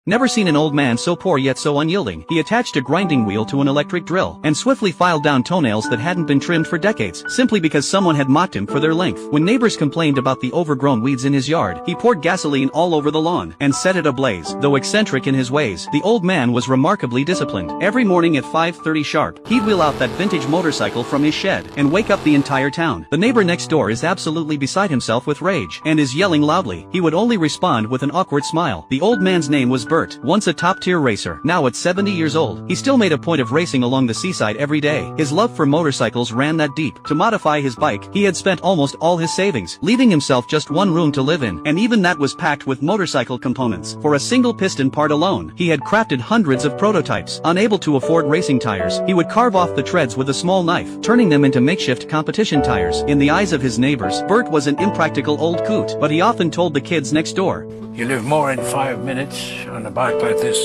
Never seen an old man so poor yet so unyielding. He attached a grinding wheel to an electric drill, and swiftly filed down toenails that hadn't been trimmed for decades, simply because someone had mocked him for their length. When neighbors complained about the overgrown weeds in his yard, he poured gasoline all over the lawn, and set it ablaze. Though eccentric in his ways, the old man was remarkably disciplined. Every morning at 5:30 sharp, he'd wheel out that vintage motorcycle from his shed, and wake up the entire town. The neighbor next door is absolutely beside himself with rage, and is yelling loudly. He would only respond with an awkward smile. The old man's name was Bert, once a top-tier racer. Now at 70 years old, he still made a point of racing along the seaside every day. His love for motorcycles ran that deep. To modify his bike, he had spent almost all his savings, leaving himself just one room to live in, and even that was packed with motorcycle components. For a single piston part alone, he had crafted hundreds of prototypes. Unable to afford racing tires, he would carve off the treads with a small knife, turning them into makeshift competition tires. In the eyes of his neighbors, Bert was an impractical old coot, but he often told the kids next door, "You live more in 5 minutes on a bike like this,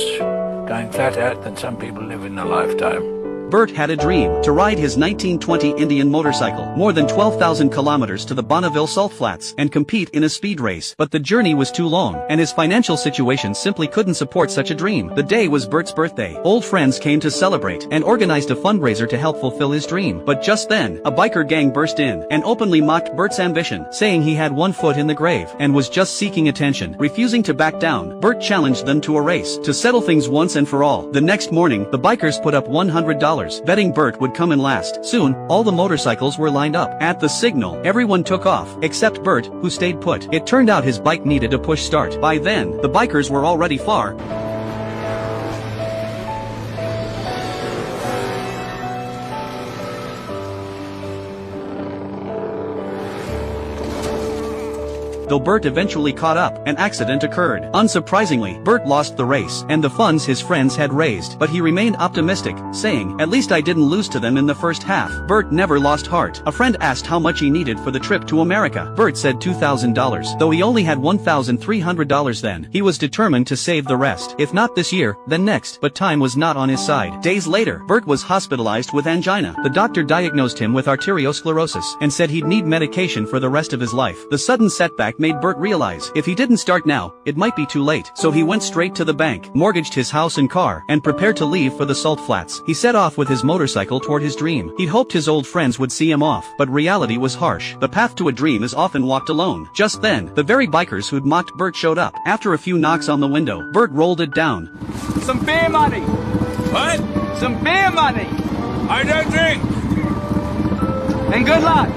going flat out, than some people live in a lifetime." Bert had a dream, to ride his 1920 Indian motorcycle, more than 12,000 kilometers to the Bonneville Salt Flats, and compete in a speed race. But the journey was too long, and his financial situation simply couldn't support such a dream. The day was Bert's birthday. Old friends came to celebrate, and organized a fundraiser to help fulfill his dream. But just then, a biker gang burst in, and openly mocked Bert's ambition, saying he had one foot in the grave, and was just seeking attention. Refusing to back down, Bert challenged them to a race, to settle things once and for all. The next morning, the bikers put up $100, betting Bert would come in last. Soon, all the motorcycles were lined up. At the signal, everyone took off, except Bert, who stayed put. It turned out his bike needed a push start. By then, the bikers were already far Though Bert eventually caught up, an accident occurred. Unsurprisingly, Bert lost the race, and the funds his friends had raised. But he remained optimistic, saying, "At least I didn't lose to them in the first half." Bert never lost heart. A friend asked how much he needed for the trip to America. Bert said $2,000. Though he only had $1,300 then, he was determined to save the rest. If not this year, then next. But time was not on his side. Days later, Bert was hospitalized with angina. The doctor diagnosed him with arteriosclerosis, and said he'd need medication for the rest of his life. The sudden setback made Bert realize, if he didn't start now, it might be too late. So he went straight to the bank, mortgaged his house and car, and prepared to leave for the Salt Flats. He set off with his motorcycle toward his dream. He'd hoped his old friends would see him off, but reality was harsh. The path to a dream is often walked alone. Just then, the very bikers who'd mocked Bert showed up. After a few knocks on the window, Bert rolled it down. "Some beer money!" What? "Some beer money!" I don't drink! "And good luck!"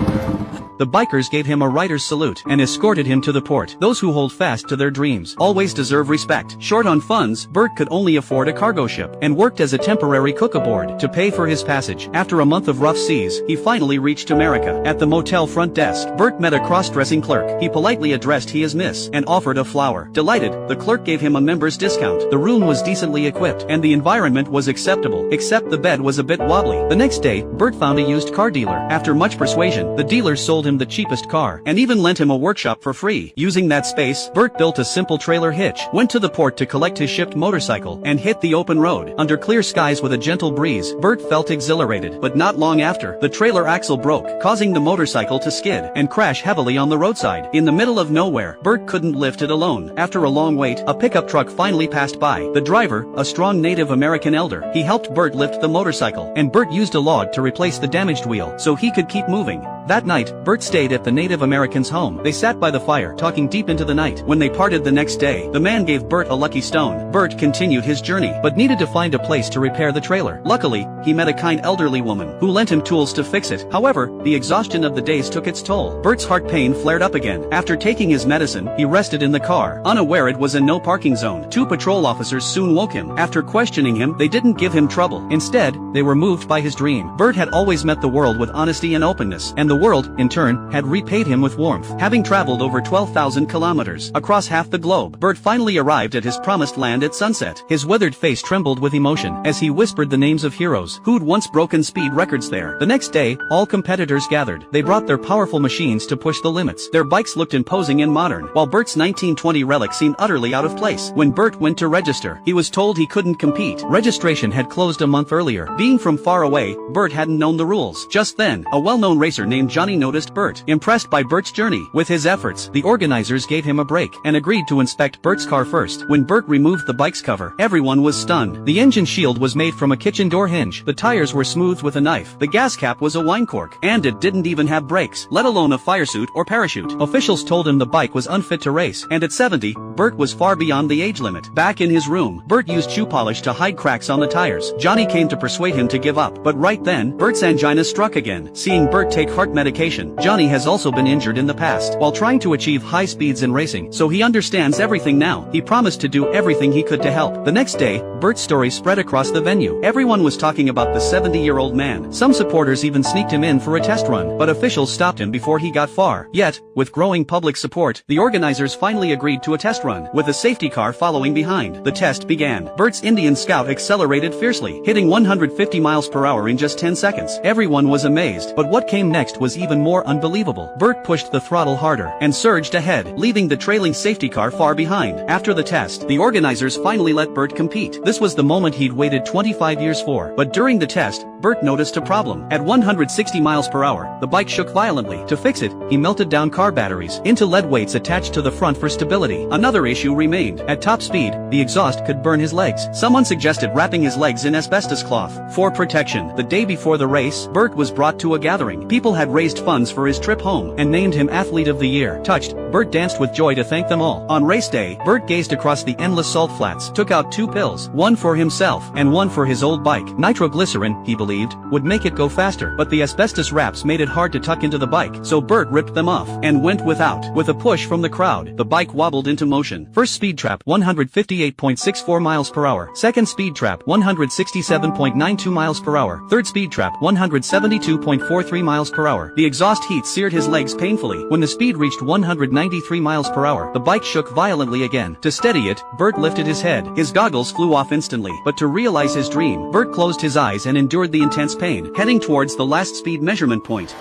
The bikers gave him a rider's salute, and escorted him to the port. Those who hold fast to their dreams always deserve respect. Short on funds, Bert could only afford a cargo ship, and worked as a temporary cook aboard, to pay for his passage. After a month of rough seas, he finally reached America. At the motel front desk, Bert met a cross-dressing clerk. He politely addressed he as Miss, and offered a flower. Delighted, the clerk gave him a member's discount. The room was decently equipped, and the environment was acceptable, except the bed was a bit wobbly. The next day, Bert found a used car dealer. After much persuasion, the dealer sold him the cheapest car, and even lent him a workshop for free. Using that space, Bert built a simple trailer hitch, went to the port to collect his shipped motorcycle, and hit the open road. Under clear skies with a gentle breeze, Bert felt exhilarated. But not long after, the trailer axle broke, causing the motorcycle to skid, and crash heavily on the roadside. In the middle of nowhere, Bert couldn't lift it alone. After a long wait, a pickup truck finally passed by. The driver, a strong Native American elder, he helped Bert lift the motorcycle, and Bert used a log to replace the damaged wheel, so he could keep moving. That night, Bert stayed at the Native American's home. They sat by the fire, talking deep into the night. When they parted the next day, the man gave Bert a lucky stone. Bert continued his journey, but needed to find a place to repair the trailer. Luckily, he met a kind elderly woman, who lent him tools to fix it. However, the exhaustion of the days took its toll. Bert's heart pain flared up again. After taking his medicine, he rested in the car, unaware it was a no parking zone. 2 patrol officers soon woke him. After questioning him, they didn't give him trouble. Instead, they were moved by his dream. Bert had always met the world with honesty and openness, and the world, in turn, had repaid him with warmth. Having traveled over 12,000 kilometers across half the globe, Bert finally arrived at his promised land at sunset. His weathered face trembled with emotion as he whispered the names of heroes who'd once broken speed records there. The next day, all competitors gathered. They brought their powerful machines to push the limits. Their bikes looked imposing and modern, while Bert's 1920 relic seemed utterly out of place. When Bert went to register, he was told he couldn't compete. Registration had closed a month earlier. Being from far away, Bert hadn't known the rules. Just then, a well-known racer named when Johnny noticed Bert. Impressed by Bert's journey, with his efforts, the organizers gave him a break and agreed to inspect Bert's car first. When Bert removed the bike's cover, everyone was stunned. The engine shield was made from a kitchen door hinge, the tires were smoothed with a knife, the gas cap was a wine cork, and it didn't even have brakes, let alone a fire suit or parachute. Officials told him the bike was unfit to race, and at 70, Bert was far beyond the age limit. Back in his room, Bert used shoe polish to hide cracks on the tires. Johnny came to persuade him to give up, but right then, Bert's angina struck again. Seeing Bert take heart medication, Johnny has also been injured in the past while trying to achieve high speeds in racing, so he understands everything now. He promised to do everything he could to help. The next day, Bert's story spread across the venue. Everyone was talking about the 70-year-old man. Some supporters even sneaked him in for a test run, but officials stopped him before he got far. Yet, with growing public support, the organizers finally agreed to a test run, with a safety car following behind. The test began. Bert's Indian Scout accelerated fiercely, hitting 150 miles per hour in just 10 seconds. Everyone was amazed, but what came next was even more unbelievable. Bert pushed the throttle harder and surged ahead, leaving the trailing safety car far behind. After the test, the organizers finally let Bert compete. This was the moment he'd waited 25 years for. But during the test, Bert noticed a problem. At 160 miles per hour, the bike shook violently. To fix it, he melted down car batteries into lead weights attached to the front for stability. Another issue remained. At top speed, the exhaust could burn his legs. Someone suggested wrapping his legs in asbestos cloth for protection. The day before the race, Bert was brought to a gathering. People had raised funds for his trip home and named him Athlete of the Year. Touched, Bert danced with joy to thank them all. On race day, Bert gazed across the endless salt flats, took out 2 pills, one for himself and one for his old bike. Nitroglycerin, he believed, would make it go faster, but the asbestos wraps made it hard to tuck into the bike, so Bert ripped them off and went without. With a push from the crowd, the bike wobbled into motion. First speed trap, 158.64 miles per hour. Second speed trap, 167.92 miles per hour. Third speed trap, 172.43 miles per hour. The exhaust heat seared his legs painfully. When the speed reached 193 miles per hour, the bike shook violently again. To steady it, Bert lifted his head. His goggles flew off instantly, but to realize his dream, Bert closed his eyes and endured the intense pain, heading towards the last speed measurement point.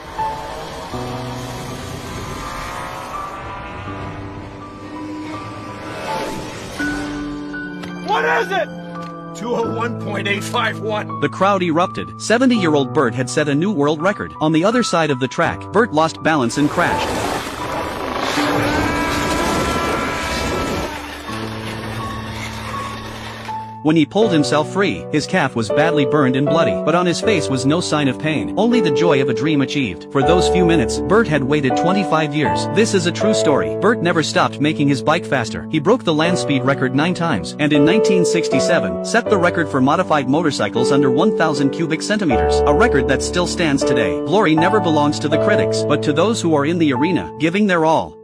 What is it? 201.851. The crowd erupted. 70-year-old Bert had set a new world record. On the other side of the track, Bert lost balance and crashed. When he pulled himself free, his calf was badly burned and bloody, but on his face was no sign of pain, only the joy of a dream achieved. For those few minutes, Bert had waited 25 years. This is a true story. Bert never stopped making his bike faster. He broke the land speed record 9 times, and in 1967, set the record for modified motorcycles under 1,000 cubic centimeters, a record that still stands today. Glory never belongs to the critics, but to those who are in the arena, giving their all.